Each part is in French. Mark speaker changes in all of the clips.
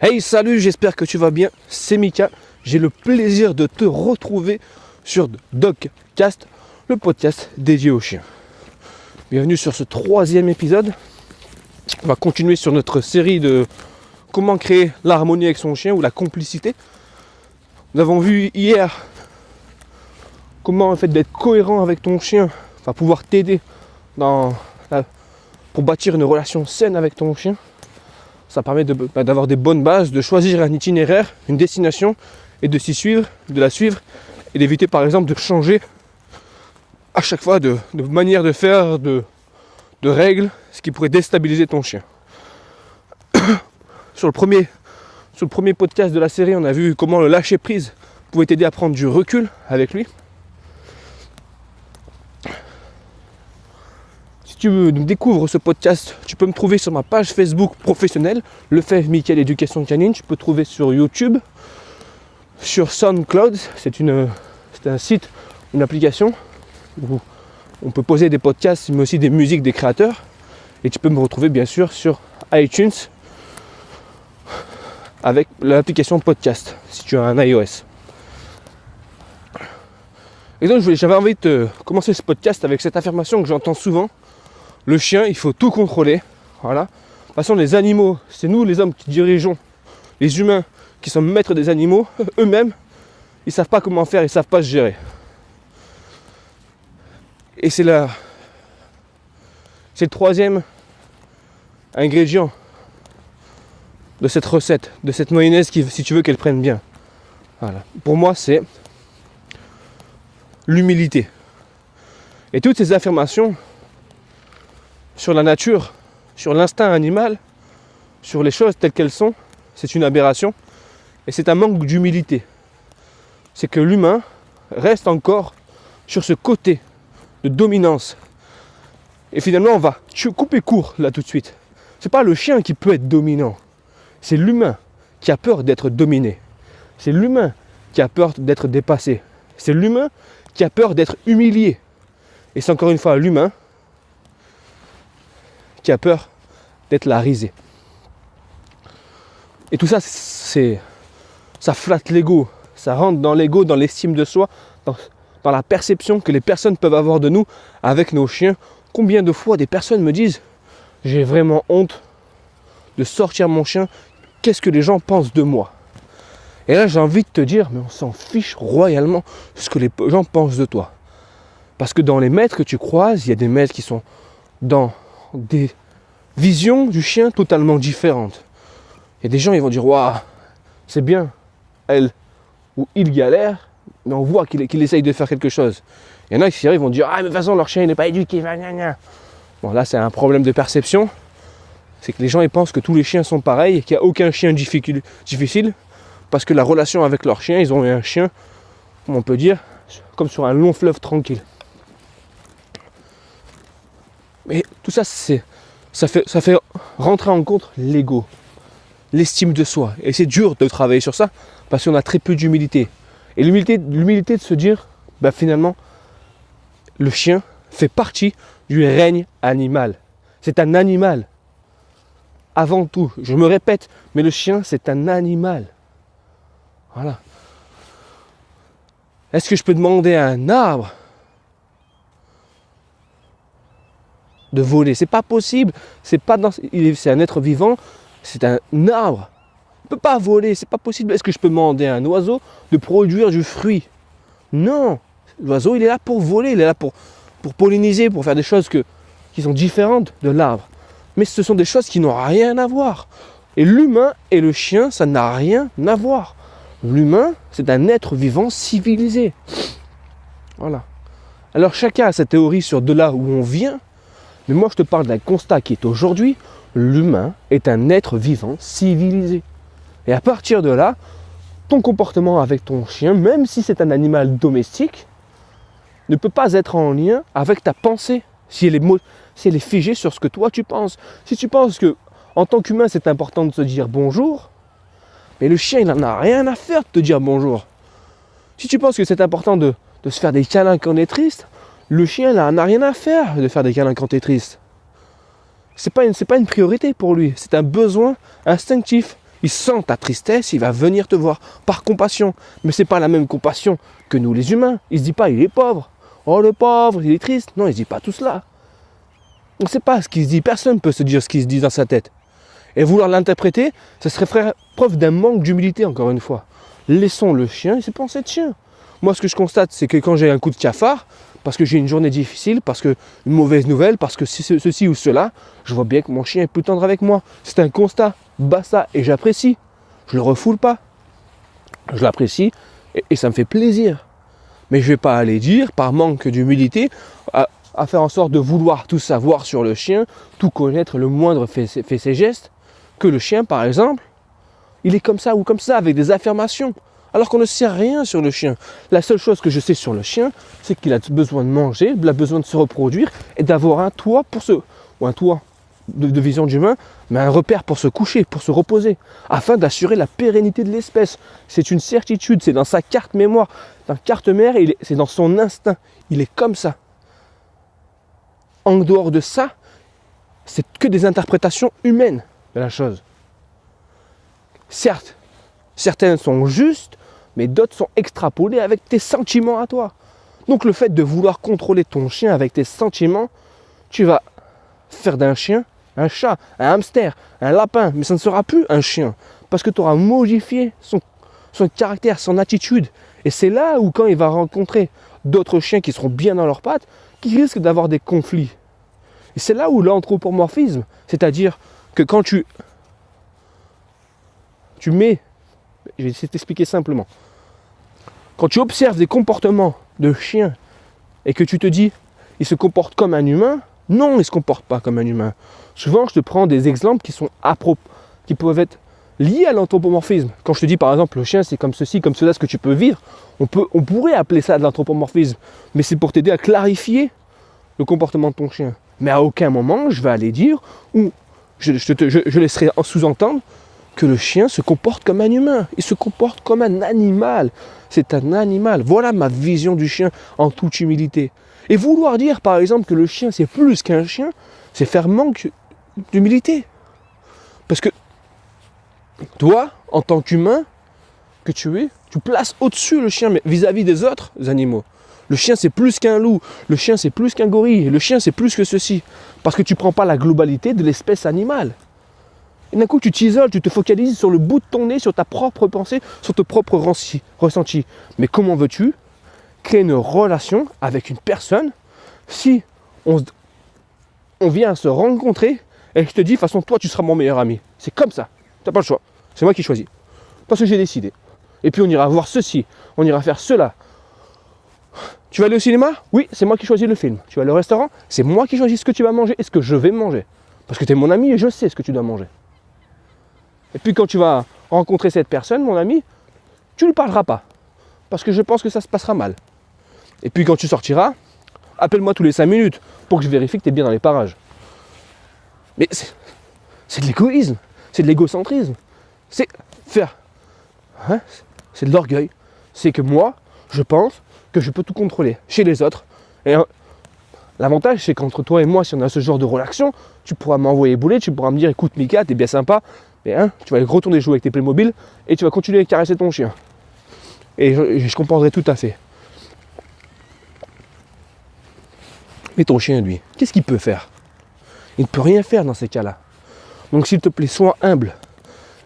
Speaker 1: Hey, salut, j'espère que tu vas bien, c'est Mika. J'ai le plaisir de te retrouver sur Dogcast, le podcast dédié aux chiens. Bienvenue sur ce 3e épisode. On va continuer sur notre série de comment créer l'harmonie avec son chien ou la complicité. Nous avons vu hier comment en fait d'être cohérent avec ton chien va pouvoir t'aider pour bâtir une relation saine avec ton chien. Ça permet d'avoir des bonnes bases, de choisir un itinéraire, une destination et de s'y suivre, de la suivre et d'éviter par exemple de changer à chaque fois de manière de faire, de règles, ce qui pourrait déstabiliser ton chien. Sur le premier podcast de la série, on a vu comment le lâcher prise pouvait t'aider à prendre du recul avec lui. Si tu découvres ce podcast, tu peux me trouver sur ma page Facebook professionnelle, Lefebvre-Michael Éducation Canine. Tu peux trouver sur YouTube, sur SoundCloud, c'est un site, une application où on peut poser des podcasts, mais aussi des musiques des créateurs. Et tu peux me retrouver bien sûr sur iTunes avec l'application podcast, si tu as un iOS. Et donc j'avais envie de commencer ce podcast avec cette affirmation que j'entends souvent. Le chien, il faut tout contrôler. Voilà. De toute façon, les animaux, c'est nous les hommes qui dirigeons. Les humains qui sont maîtres des animaux, eux-mêmes, ils ne savent pas comment faire, ils ne savent pas se gérer. Et c'est le 3e ingrédient de cette recette, de cette mayonnaise si tu veux qu'elle prenne bien. Voilà. Pour moi, c'est l'humilité. Et toutes ces affirmations sur la nature, sur l'instinct animal, sur les choses telles qu'elles sont, c'est une aberration et c'est un manque d'humilité. C'est que l'humain reste encore sur ce côté de dominance. Et finalement, on va couper court là tout de suite. C'est pas le chien qui peut être dominant, c'est l'humain qui a peur d'être dominé. C'est l'humain qui a peur d'être dépassé. C'est l'humain qui a peur d'être humilié. Et c'est encore une fois l'humain qui a peur d'être la risée. Et tout ça, ça flatte l'ego. Ça rentre dans l'ego, dans l'estime de soi, dans la perception que les personnes peuvent avoir de nous avec nos chiens. Combien de fois des personnes me disent « J'ai vraiment honte de sortir mon chien, qu'est-ce que les gens pensent de moi ?» Et là, j'ai envie de te dire, mais on s'en fiche royalement ce que les gens pensent de toi. Parce que dans les maîtres que tu croises, il y a des maîtres qui sont dans des visions du chien totalement différentes. Il y a des gens, ils vont dire, waouh, c'est bien, elle ou il galère, mais on voit qu'il essaye de faire quelque chose. Il y en a qui vont dire, ah, mais de toute façon, leur chien n'est pas éduqué. Bon, là, c'est un problème de perception. C'est que les gens, ils pensent que tous les chiens sont pareils et qu'il n'y a aucun chien difficile parce que la relation avec leur chien, ils ont un chien, comme on peut dire, comme sur un long fleuve tranquille. Mais tout ça, ça fait rentrer en compte l'ego, l'estime de soi. Et c'est dur de travailler sur ça parce qu'on a très peu d'humilité. Et l'humilité de se dire, finalement, le chien fait partie du règne animal. C'est un animal. Avant tout, je me répète, mais le chien, c'est un animal. Voilà. Est-ce que je peux demander à un arbre de voler? C'est pas possible. C'est un être vivant. C'est un arbre. Il ne peut pas voler. C'est pas possible. Est-ce que je peux demander à un oiseau de produire du fruit? Non. L'oiseau, il est là pour voler. Il est là pour polliniser, pour faire des choses qui sont différentes de l'arbre. Mais ce sont des choses qui n'ont rien à voir. Et l'humain et le chien, ça n'a rien à voir. L'humain, c'est un être vivant civilisé. Voilà. Alors chacun a sa théorie sur de là où on vient. Mais moi, je te parle d'un constat qui est aujourd'hui, l'humain est un être vivant civilisé. Et à partir de là, ton comportement avec ton chien, même si c'est un animal domestique, ne peut pas être en lien avec ta pensée, si elle est figée sur ce que toi tu penses. Si tu penses que, en tant qu'humain, c'est important de se dire bonjour, mais le chien, il n'en a rien à faire de te dire bonjour. Si tu penses que c'est important de se faire des câlins quand on est triste, le chien, il n'en a rien à faire de faire des câlins quand tu es triste. C'est pas une priorité pour lui. C'est un besoin instinctif Il sent ta tristesse, il va venir te voir par compassion. Mais ce n'est pas la même compassion que nous les humains. Il ne se dit pas, il est pauvre. Oh le pauvre, il est triste. Non, il ne se dit pas tout cela. On ne sait pas ce qu'il se dit. Personne ne peut se dire ce qu'il se dit dans sa tête. Et vouloir l'interpréter, ce serait faire preuve d'un manque d'humilité, encore une fois. Laissons le chien, il sait penser de chien. Moi, ce que je constate, c'est que quand j'ai un coup de cafard, parce que j'ai une journée difficile, parce que une mauvaise nouvelle, parce que ceci ou cela, je vois bien que mon chien est plus tendre avec moi. C'est un constat, basta, et j'apprécie. Je le refoule pas. Je l'apprécie et ça me fait plaisir. Mais je ne vais pas aller dire, par manque d'humilité, à faire en sorte de vouloir tout savoir sur le chien, tout connaître, le moindre fait ses gestes, que le chien, par exemple, il est comme ça ou comme ça, avec des affirmations. Alors qu'on ne sait rien sur le chien. La seule chose que je sais sur le chien, c'est qu'il a besoin de manger, il a besoin de se reproduire et d'avoir un toit ou un toit de vision d'humain, mais un repère pour se coucher, pour se reposer, afin d'assurer la pérennité de l'espèce. C'est une certitude, c'est dans sa carte mémoire, dans la carte mère, c'est dans son instinct. Il est comme ça. En dehors de ça, c'est que des interprétations humaines de la chose. Certes, certaines sont justes, mais d'autres sont extrapolées avec tes sentiments à toi. Donc le fait de vouloir contrôler ton chien avec tes sentiments, tu vas faire d'un chien un chat, un hamster, un lapin, mais ça ne sera plus un chien, parce que tu auras modifié son caractère, son attitude. Et c'est là où quand il va rencontrer d'autres chiens qui seront bien dans leurs pattes, qui risquent d'avoir des conflits. Et c'est là où l'anthropomorphisme, c'est-à-dire que quand tu mets, je vais essayer de t'expliquer simplement, quand tu observes des comportements de chiens et que tu te dis, il se comporte comme un humain, non, il ne se comporte pas comme un humain. Souvent, je te prends des exemples qui peuvent être liés à l'anthropomorphisme. Quand je te dis, par exemple, le chien, c'est comme ceci, comme cela, ce que tu peux vivre, on pourrait appeler ça de l'anthropomorphisme, mais c'est pour t'aider à clarifier le comportement de ton chien. Mais à aucun moment, je vais aller dire, ou je laisserai sous-entendre que le chien se comporte comme un humain. Il se comporte comme un animal. C'est un animal. Voilà ma vision du chien en toute humilité. Et vouloir dire, par exemple, que le chien, c'est plus qu'un chien, c'est faire manque d'humilité. Parce que toi, en tant qu'humain que tu es, tu places au-dessus le chien, mais vis-à-vis des autres animaux. Le chien, c'est plus qu'un loup. Le chien, c'est plus qu'un gorille. Le chien, c'est plus que ceci. Parce que tu ne prends pas la globalité de l'espèce animale. Et d'un coup, tu t'isoles, tu te focalises sur le bout de ton nez, sur ta propre pensée, sur ton propre ressenti. Mais comment veux-tu créer une relation avec une personne si on vient se rencontrer et je te dis, de toute façon, toi, tu seras mon meilleur ami. C'est comme ça. Tu n'as pas le choix. C'est moi qui choisis. Parce que j'ai décidé. Et puis, on ira voir ceci. On ira faire cela. Tu vas aller au cinéma? Oui, c'est moi qui choisis le film. Tu vas aller au restaurant? C'est moi qui choisis ce que tu vas manger et ce que je vais manger. Parce que tu es mon ami et je sais ce que tu dois manger. Et puis quand tu vas rencontrer cette personne, mon ami, tu ne lui parleras pas. Parce que je pense que ça se passera mal. Et puis quand tu sortiras, appelle-moi tous les 5 minutes pour que je vérifie que tu es bien dans les parages. Mais c'est de l'égoïsme, c'est de l'égocentrisme. C'est faire. Hein, c'est de l'orgueil. C'est que moi, je pense que je peux tout contrôler chez les autres. Et l'avantage, c'est qu'entre toi et moi, si on a ce genre de relation, tu pourras m'envoyer bouler, tu pourras me dire, écoute Mika, t'es bien sympa, mais tu vas retourner jouer avec tes Playmobil et tu vas continuer à caresser ton chien. Et je comprendrai tout à fait. Mais ton chien, lui, qu'est-ce qu'il peut faire? Il ne peut rien faire dans ces cas-là. Donc s'il te plaît, sois humble.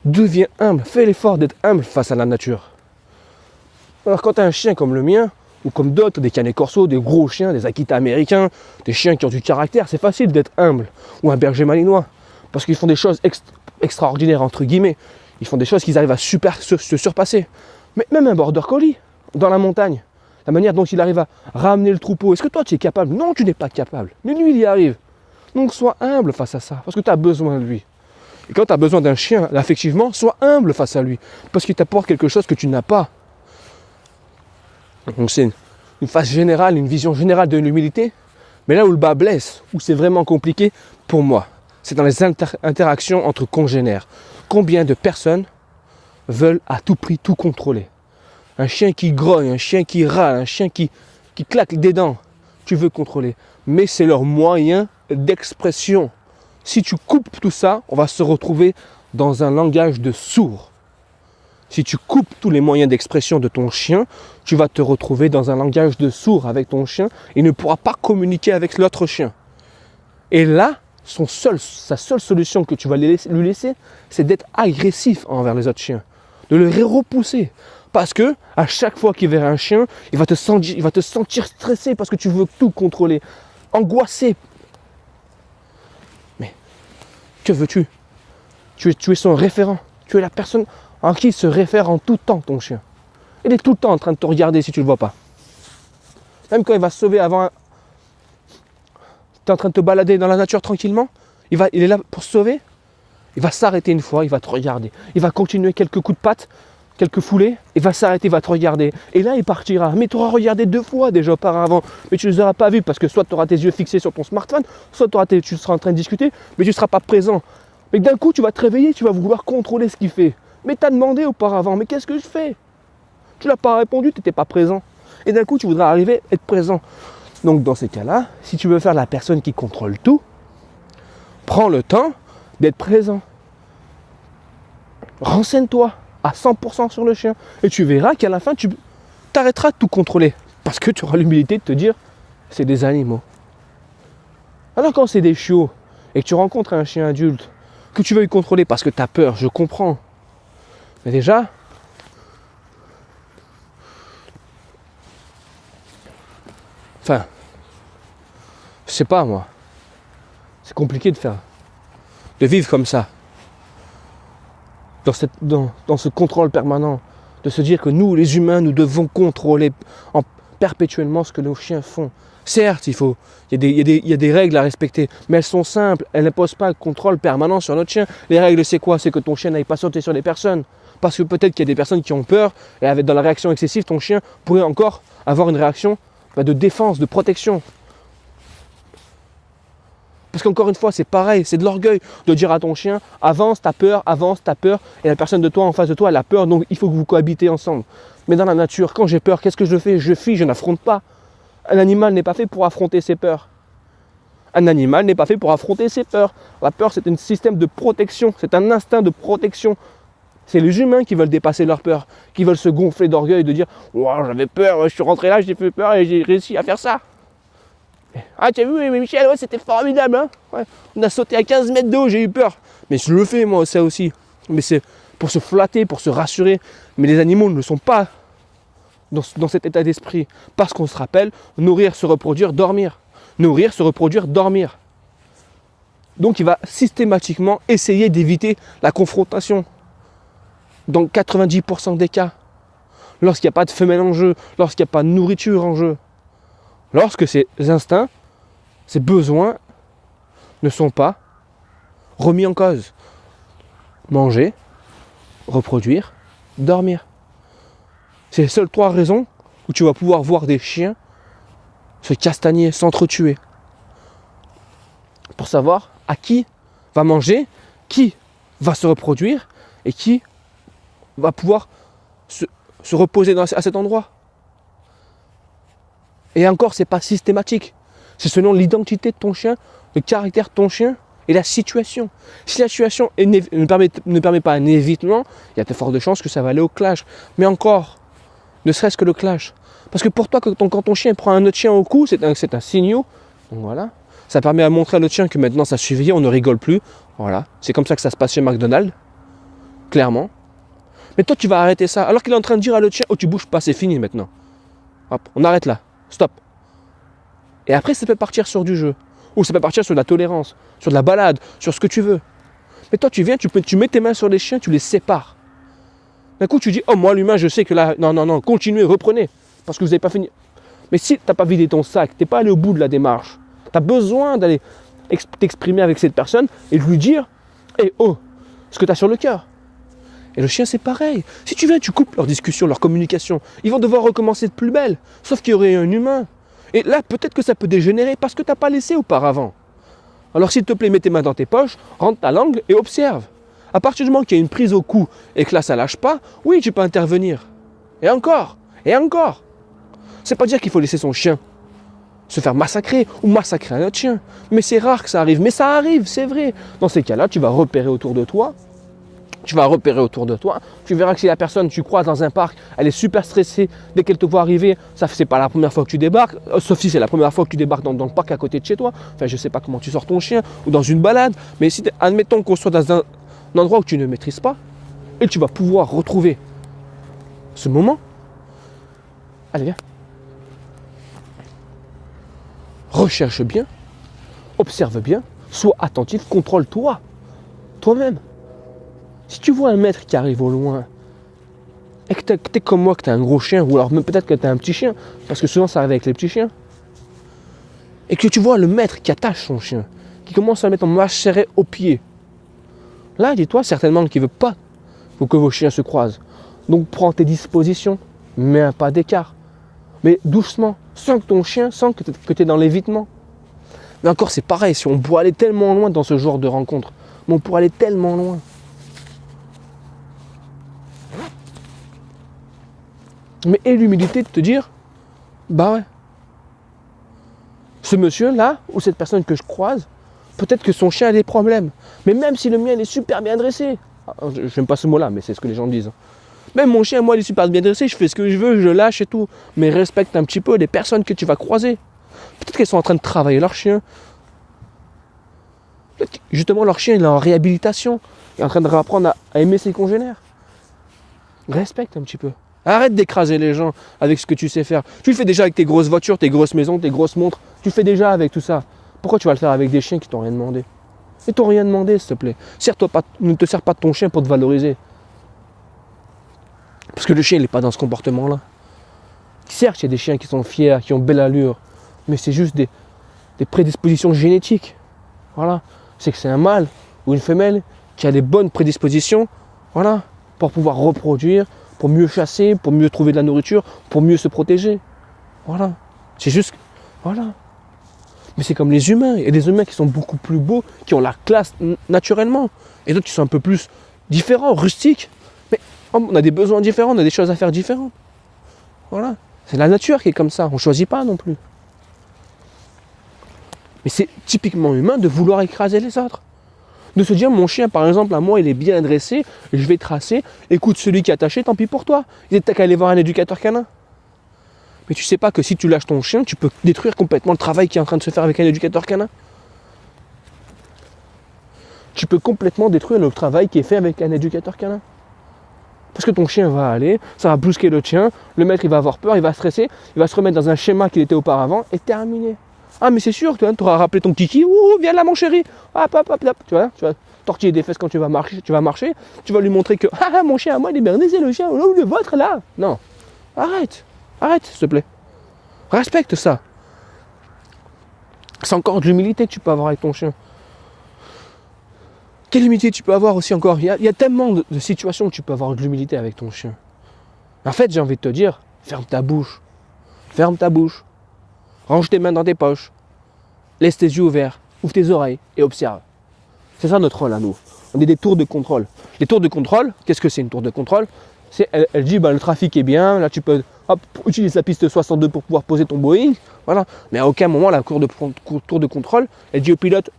Speaker 1: Deviens humble. Fais l'effort d'être humble face à la nature. Alors quand tu as un chien comme le mien, ou comme d'autres, des Canet Corso, des gros chiens, des Akita américains, des chiens qui ont du caractère, c'est facile d'être humble. Ou un berger malinois. Parce qu'ils font des choses extraordinaires, entre guillemets. Ils font des choses qu'ils arrivent à se surpasser. Mais même un border collie, dans la montagne, la manière dont il arrive à ramener le troupeau, est-ce que toi tu es capable? Non, tu n'es pas capable. Mais lui, il y arrive. Donc sois humble face à ça, parce que tu as besoin de lui. Et quand tu as besoin d'un chien, affectivement, sois humble face à lui, parce qu'il t'apporte quelque chose que tu n'as pas. Donc c'est une phase générale, une vision générale de l'humilité. Mais là où le bas blesse, où c'est vraiment compliqué pour moi, c'est dans les interactions entre congénères. Combien de personnes veulent à tout prix tout contrôler? Un chien qui grogne, un chien qui râle, un chien qui claque des dents, tu veux contrôler. Mais c'est leur moyen d'expression. Si tu coupes tout ça, on va se retrouver dans un langage de sourd. Si tu coupes tous les moyens d'expression de ton chien, tu vas te retrouver dans un langage de sourd avec ton chien. Il ne pourra pas communiquer avec l'autre chien. Et là, sa seule solution que tu vas lui laisser, c'est d'être agressif envers les autres chiens. De le repousser. Parce que à chaque fois qu'il verra un chien, il va te sentir stressé parce que tu veux tout contrôler. Angoissé. Mais que veux-tu? Tu es son référent. Tu es la personne en qui il se réfère en tout temps, ton chien. Il est tout le temps en train de te regarder si tu ne le vois pas. Même quand il va se sauver avant... Tu es en train de te balader dans la nature tranquillement, il est là pour se sauver. Il va s'arrêter une fois, il va te regarder. Il va continuer quelques coups de patte, quelques foulées, il va s'arrêter, il va te regarder. Et là, il partira. Mais tu auras regardé 2 fois déjà auparavant, mais tu ne les auras pas vus parce que soit tu auras tes yeux fixés sur ton smartphone, soit tu seras en train de discuter, mais tu ne seras pas présent. Mais d'un coup, tu vas te réveiller, tu vas vouloir contrôler ce qu'il fait. Mais tu as demandé auparavant, mais qu'est-ce que je fais? Tu l'as pas répondu, tu n'étais pas présent. Et d'un coup, tu voudras arriver à être présent. Donc dans ces cas-là, si tu veux faire la personne qui contrôle tout, prends le temps d'être présent. Renseigne-toi à 100% sur le chien. Et tu verras qu'à la fin, tu t'arrêteras de tout contrôler. Parce que tu auras l'humilité de te dire, c'est des animaux. Alors quand c'est des chiots, et que tu rencontres un chien adulte, que tu veuilles contrôler parce que tu as peur, je comprends. Mais déjà, je sais pas moi, c'est compliqué de vivre comme ça, dans ce contrôle permanent, de se dire que nous, les humains, nous devons contrôler perpétuellement ce que nos chiens font. Certes, il y a des règles à respecter, mais elles sont simples, elles n'imposent pas le contrôle permanent sur notre chien. Les règles, c'est quoi? C'est que ton chien n'aille pas sauter sur des personnes. Parce que peut-être qu'il y a des personnes qui ont peur, et dans la réaction excessive, ton chien pourrait encore avoir une réaction de défense, de protection. Parce qu'encore une fois, c'est pareil, c'est de l'orgueil de dire à ton chien, avance, t'as peur, et la personne de toi en face de toi, elle a peur, donc il faut que vous cohabitez ensemble. Mais dans la nature, quand j'ai peur, qu'est-ce que je fais? Je fuis, je n'affronte pas. Un animal n'est pas fait pour affronter ses peurs. Un animal n'est pas fait pour affronter ses peurs. La peur, c'est un système de protection, c'est un instinct de protection. C'est les humains qui veulent dépasser leur peur, qui veulent se gonfler d'orgueil, de dire « Wow, j'avais peur, je suis rentré là, j'ai fait peur et j'ai réussi à faire ça. » Ah, tu as vu, Michel, ouais, c'était formidable, hein, ouais. On a sauté à 15 mètres d'eau, j'ai eu peur. Mais je le fais, moi, ça aussi. Mais c'est pour se flatter, pour se rassurer. Mais les animaux ne sont pas dans cet état d'esprit. Parce qu'on se rappelle, nourrir, se reproduire, dormir. Nourrir, se reproduire, dormir. Donc il va systématiquement essayer d'éviter la confrontation. Dans 90% des cas. Lorsqu'il n'y a pas de femelle en jeu, lorsqu'il n'y a pas de nourriture en jeu. Lorsque ces instincts, ces besoins ne sont pas remis en cause. Manger, reproduire, dormir. C'est les seules 3 raisons où tu vas pouvoir voir des chiens se castagner, s'entretuer. Pour savoir à qui va manger, qui va se reproduire et qui va pouvoir se reposer à cet endroit. Et encore, ce n'est pas systématique. C'est selon l'identité de ton chien, le caractère de ton chien et la situation. Si la situation ne permet pas un évitement, il y a de fortes chances que ça va aller au clash. Mais encore, ne serait-ce que le clash. Parce que pour toi, quand ton chien prend un autre chien au cou, c'est un signal. Donc voilà. Ça permet à montrer à l'autre chien que maintenant ça suffit, on ne rigole plus. Voilà. C'est comme ça que ça se passe chez McDonald's. Clairement. Mais toi, tu vas arrêter ça. Alors qu'il est en train de dire à l'autre chien, oh, tu bouges pas, c'est fini maintenant. Hop, on arrête là. Stop. Et après, ça peut partir sur du jeu. Ou ça peut partir sur de la tolérance, sur de la balade, sur ce que tu veux. Mais toi, tu viens, tu mets tes mains sur les chiens, tu les sépares. D'un coup, tu dis, oh, moi, l'humain, je sais que là, non, continuez, reprenez. Parce que vous n'avez pas fini. Mais si tu n'as pas vidé ton sac, tu n'es pas allé au bout de la démarche, tu as besoin d'aller t'exprimer avec cette personne et de lui dire, hey, oh, ce que tu as sur le cœur. Et le chien, c'est pareil. Si tu viens, tu coupes leur discussion, leur communication. Ils vont devoir recommencer de plus belle. Sauf qu'il y aurait un humain. Et là, peut-être que ça peut dégénérer parce que tu n'as pas laissé auparavant. Alors, s'il te plaît, mets tes mains dans tes poches, rentre ta langue et observe. À partir du moment qu'il y a une prise au cou et que là, ça ne lâche pas, oui, tu peux intervenir. Et encore. C'est pas dire qu'il faut laisser son chien se faire massacrer ou massacrer un autre chien. Mais c'est rare que ça arrive. Mais ça arrive, c'est vrai. Dans ces cas-là, tu vas repérer autour de toi Tu vas repérer autour de toi. Tu verras que si la personne, tu croises dans un parc, elle est super stressée dès qu'elle te voit arriver, ça c'est pas la première fois que tu débarques, sauf si c'est la première fois que tu débarques dans le parc à côté de chez toi. Enfin, je sais pas comment tu sors ton chien ou dans une balade, mais si admettons qu'on soit dans un endroit où tu ne maîtrises pas, et tu vas pouvoir retrouver ce moment. Allez, viens. Recherche bien, observe bien, sois attentif, contrôle-toi, toi-même. Si tu vois un maître qui arrive au loin, et que t'es comme moi, que t'as un gros chien, ou alors même peut-être que t'as un petit chien, parce que souvent ça arrive avec les petits chiens, et que tu vois le maître qui attache son chien, qui commence à le mettre en marche serrée au pied, là, dis-toi certainement qu'il ne veut pas que vos chiens se croisent. Donc prends tes dispositions, mets un pas d'écart, mais doucement, sans que ton chien sente que tu es dans l'évitement. Mais encore, c'est pareil, si on pourrait aller tellement loin dans ce genre de rencontre, mais on pourrait aller tellement loin. Mais aie l'humilité de te dire, bah ouais, ce monsieur-là, ou cette personne que je croise, peut-être que son chien a des problèmes. Mais même si le mien il est super bien dressé, je n'aime pas ce mot-là, mais c'est ce que les gens disent. Même mon chien, moi, il est super bien dressé, je fais ce que je veux, je lâche et tout. Mais respecte un petit peu les personnes que tu vas croiser. Peut-être qu'elles sont en train de travailler leur chien. Justement, leur chien, il est en réhabilitation. Il est en train de réapprendre à aimer ses congénères. Respecte un petit peu. Arrête d'écraser les gens avec ce que tu sais faire. Tu le fais déjà avec tes grosses voitures, tes grosses maisons, tes grosses montres. Tu le fais déjà avec tout ça. Pourquoi tu vas le faire avec des chiens qui t'ont rien demandé? Ils t'ont rien demandé, s'il te plaît. Ne te sers pas de ton chien pour te valoriser. Parce que le chien, il n'est pas dans ce comportement-là. Certes, il y a des chiens qui sont fiers, qui ont belle allure, mais c'est juste des prédispositions génétiques. Voilà. C'est que c'est un mâle ou une femelle qui a des bonnes prédispositions, voilà, pour pouvoir reproduire, pour mieux chasser, pour mieux trouver de la nourriture, pour mieux se protéger. Voilà. C'est juste... Voilà. Mais c'est comme les humains. Il y a des humains qui sont beaucoup plus beaux, qui ont la classe naturellement. Et d'autres qui sont un peu plus différents, rustiques. Mais on a des besoins différents, on a des choses à faire différentes. Voilà. C'est la nature qui est comme ça. On ne choisit pas non plus. Mais c'est typiquement humain de vouloir écraser les autres. De se dire, mon chien, par exemple, à moi, il est bien dressé, je vais tracer. Écoute, celui qui est attaché, tant pis pour toi. Il est qu'à aller voir un éducateur canin. Mais tu sais pas que si tu lâches ton chien, tu peux détruire complètement le travail qui est en train de se faire avec un éducateur canin. Tu peux complètement détruire le travail qui est fait avec un éducateur canin. Parce que ton chien va aller, ça va brusquer le tien, le maître il va avoir peur, il va stresser, il va se remettre dans un schéma qu'il était auparavant et terminé. Ah mais c'est sûr, tu auras rappelé ton kiki, ouh, viens là mon chéri, hop, hop, hop, hop. Tu vas tortiller des fesses quand tu vas marcher, tu vas lui montrer que ah mon chien à moi il est bien dressé, le chien, le vôtre là. Non, arrête, s'il te plaît. Respecte ça. C'est encore de l'humilité que tu peux avoir avec ton chien. Quelle humilité tu peux avoir aussi encore? Il y a tellement de situations où tu peux avoir de l'humilité avec ton chien. En fait, j'ai envie de te dire, ferme ta bouche. Ferme ta bouche. Range tes mains dans tes poches. Laisse tes yeux ouverts. Ouvre tes oreilles et observe. C'est ça notre rôle à nous. On est des tours de contrôle. Les tours de contrôle, qu'est-ce que c'est une tour de contrôle? Elle dit, le trafic est bien, là tu peux utiliser la piste 62 pour pouvoir poser ton Boeing. Voilà. Mais à aucun moment, la tour de contrôle, elle dit au pilote,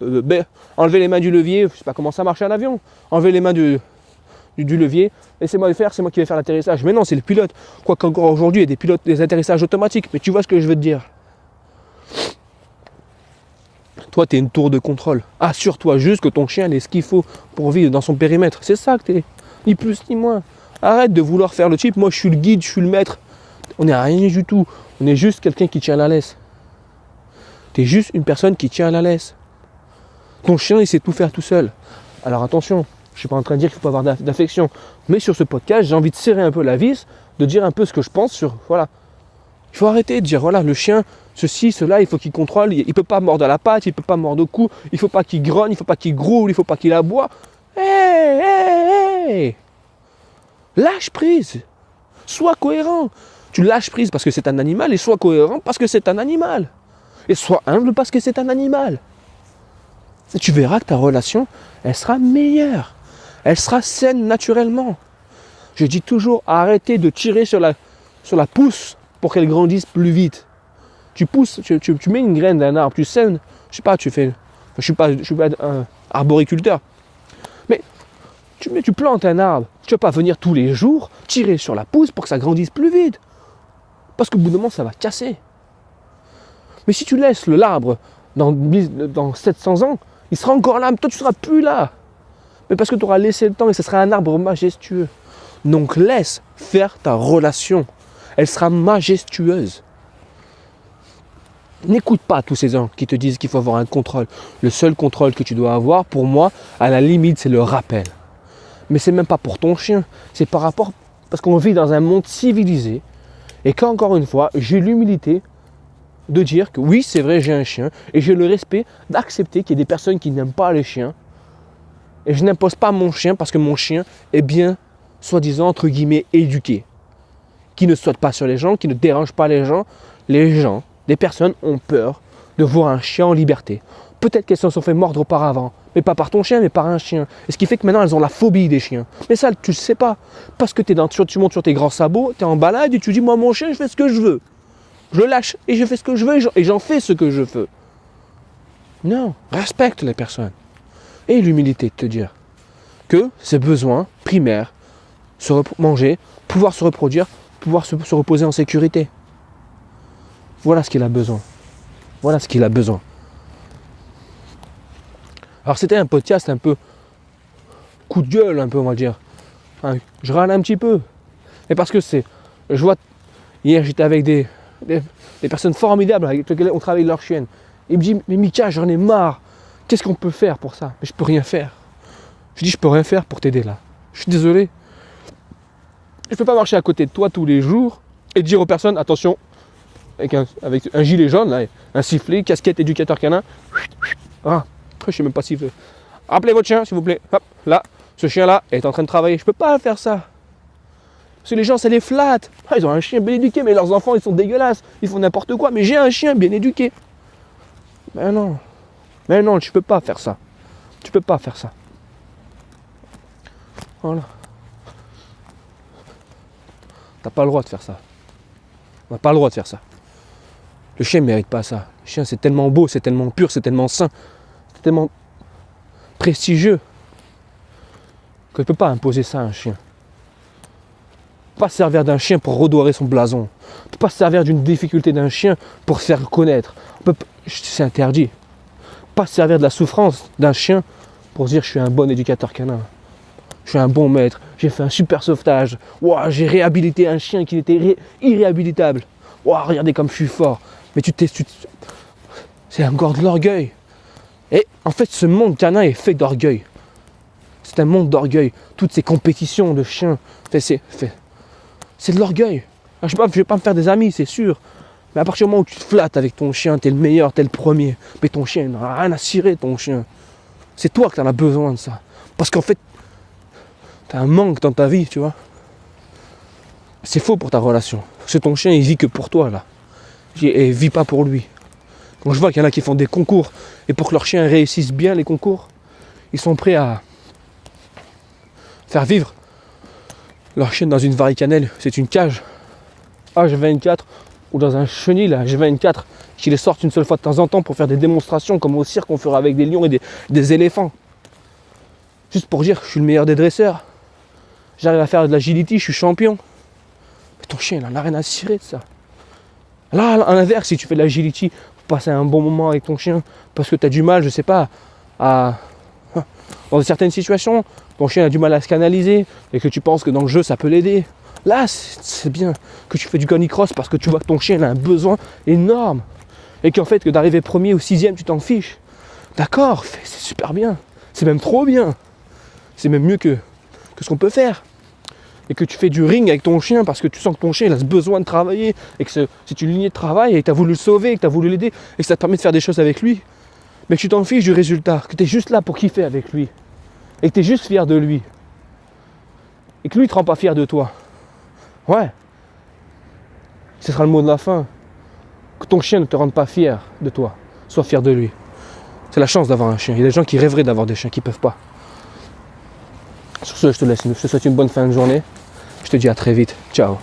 Speaker 1: enlevez les mains du levier, je ne sais pas comment ça marche un avion, enlevez les mains du levier, laissez-moi le faire, c'est moi qui vais faire l'atterrissage. Mais non, c'est le pilote. Quoi qu'encore aujourd'hui, il y a des atterrissages automatiques. Mais tu vois ce que je veux te dire. Toi, tu es une tour de contrôle. Assure-toi juste que ton chien ait ce qu'il faut pour vivre dans son périmètre. C'est ça que tu es. Ni plus ni moins. Arrête de vouloir faire le type. Moi, je suis le guide, je suis le maître. On n'est rien du tout. On est juste quelqu'un qui tient la laisse. Tu es juste une personne qui tient la laisse. Ton chien, il sait tout faire tout seul. Alors attention, je ne suis pas en train de dire qu'il faut pas avoir d'affection. Mais sur ce podcast, j'ai envie de serrer un peu la vis, de dire un peu ce que je pense sur... Voilà. Il faut arrêter de dire, voilà, le chien, ceci, cela, il faut qu'il contrôle. Il ne peut pas mordre à la patte, il ne peut pas mordre au cou, il ne faut pas qu'il grogne, il ne faut pas qu'il groule, il ne faut pas qu'il aboie. Hey. Lâche prise. Sois cohérent. Tu lâches prise parce que c'est un animal et sois cohérent parce que c'est un animal. Et sois humble parce que c'est un animal. Et tu verras que ta relation, elle sera meilleure. Elle sera saine naturellement. Je dis toujours, arrêtez de tirer sur la pousse pour qu'elle grandisse plus vite. Tu pousses, tu mets une graine d'un arbre, tu sèmes, je sais pas, je suis pas un arboriculteur. Mais Tu plantes un arbre, tu ne vas pas venir tous les jours tirer sur la pousse pour que ça grandisse plus vite. Parce qu'au bout d'un moment, ça va casser. Mais si tu laisses l'arbre dans 700 ans, il sera encore là, mais toi tu ne seras plus là. Mais parce que tu auras laissé le temps et ce sera un arbre majestueux. Donc laisse faire ta relation. Elle sera majestueuse. N'écoute pas tous ces gens qui te disent qu'il faut avoir un contrôle. Le seul contrôle que tu dois avoir, pour moi, à la limite, c'est le rappel. Mais c'est même pas pour ton chien. C'est par rapport... Parce qu'on vit dans un monde civilisé. Et qu'encore une fois, j'ai l'humilité de dire que oui, c'est vrai, j'ai un chien. Et j'ai le respect d'accepter qu'il y ait des personnes qui n'aiment pas les chiens. Et je n'impose pas mon chien parce que mon chien est bien, soi-disant, entre guillemets, éduqué. Qui ne saute pas sur les gens, qui ne dérange pas les gens. Les gens, des personnes ont peur de voir un chien en liberté. Peut-être qu'elles se sont fait mordre auparavant, mais pas par ton chien, mais par un chien. Et ce qui fait que maintenant, elles ont la phobie des chiens. Mais ça, tu ne sais pas. Parce que tu montes sur tes grands sabots, tu es en balade et tu dis, moi, mon chien, je fais ce que je veux. Je le lâche et je fais ce que je veux et j'en fais ce que je veux. Non, respecte les personnes. Et l'humilité de te dire que ses besoins primaires, manger, pouvoir se reproduire, pouvoir se reposer en sécurité. Voilà ce qu'il a besoin. Voilà ce qu'il a besoin. Alors c'était un podcast un peu coup de gueule, un peu on va dire. Hein, je râle un petit peu. Et parce que je vois, hier j'étais avec des personnes formidables avec lesquelles on travaille leur chienne. Il me dit, mais Mika, j'en ai marre. Qu'est-ce qu'on peut faire pour ça? Mais je peux rien faire. Je dis, je peux rien faire pour t'aider là. Je suis désolé. Je peux pas marcher à côté de toi tous les jours et dire aux personnes, attention, avec un gilet jaune, là, un sifflet, casquette éducateur canin. Ah, je sais même pas siffler. Appelez votre chien, s'il vous plaît. Hop, là, ce chien-là est en train de travailler. Je peux pas faire ça. Parce que les gens, ça les flatte. Ah, ils ont un chien bien éduqué, mais leurs enfants, ils sont dégueulasses. Ils font n'importe quoi. Mais j'ai un chien bien éduqué. Mais non, tu peux pas faire ça. Tu peux pas faire ça. Voilà. T'as pas le droit de faire ça. On n'a pas le droit de faire ça. Le chien ne mérite pas ça. Le chien, c'est tellement beau, c'est tellement pur, c'est tellement sain, c'est tellement prestigieux que tu ne peux pas imposer ça à un chien. Tu ne peux pas se servir d'un chien pour redorer son blason. Tu ne peux pas se servir d'une difficulté d'un chien pour se faire reconnaître. C'est interdit. Pas se servir de la souffrance d'un chien pour dire je suis un bon éducateur canin. Je suis un bon maître, j'ai fait un super sauvetage. Wow, j'ai réhabilité un chien qui était irréhabilitable. Wow, regardez comme je suis fort. Mais c'est encore de l'orgueil. Et en fait, ce monde canin est fait d'orgueil. C'est un monde d'orgueil. Toutes ces compétitions de chiens, c'est de l'orgueil. Je ne vais pas me faire des amis, c'est sûr. Mais à partir du moment où tu te flattes avec ton chien, t'es le meilleur, t'es le premier. Mais ton chien, il n'a rien à cirer, ton chien. C'est toi que tu en as besoin de ça. Parce qu'en fait, tu as un manque dans ta vie, tu vois. C'est faux pour ta relation. Parce que ton chien, il vit que pour toi, là. Et il vit pas pour lui. Quand je vois qu'il y en a qui font des concours, et pour que leur chien réussisse bien les concours, ils sont prêts à faire vivre leur chien dans une varicanelle. C'est une cage H24 ou dans un chenil H24 qui les sortent une seule fois de temps en temps pour faire des démonstrations comme au cirque on fera avec des lions et des éléphants. Juste pour dire que je suis le meilleur des dresseurs. J'arrive à faire de l'agility, je suis champion. Mais ton chien, il en a rien à cirer de ça. Là, à l'inverse, si tu fais de l'agility pour passer un bon moment avec ton chien, parce que tu as du mal, je sais pas, dans certaines situations, ton chien a du mal à se canaliser et que tu penses que dans le jeu, ça peut l'aider. Là, c'est bien que tu fais du canicross parce que tu vois que ton chien a un besoin énorme. Et qu'en fait, que d'arriver premier ou sixième, tu t'en fiches. D'accord, c'est super bien. C'est même trop bien. C'est même mieux que ce qu'on peut faire. Et que tu fais du ring avec ton chien parce que tu sens que ton chien il a ce besoin de travailler et que c'est une lignée de travail et que tu as voulu le sauver, et que tu as voulu l'aider et que ça te permet de faire des choses avec lui. Mais que tu t'en fiches du résultat, que tu es juste là pour kiffer avec lui. Et que tu es juste fier de lui. Et que lui ne te rend pas fier de toi. Ouais. Ce sera le mot de la fin. Que ton chien ne te rende pas fier de toi. Sois fier de lui. C'est la chance d'avoir un chien. Il y a des gens qui rêveraient d'avoir des chiens qui ne peuvent pas. Sur ce, je te laisse. Je te souhaite une bonne fin de journée. Je te dis à très vite. Ciao.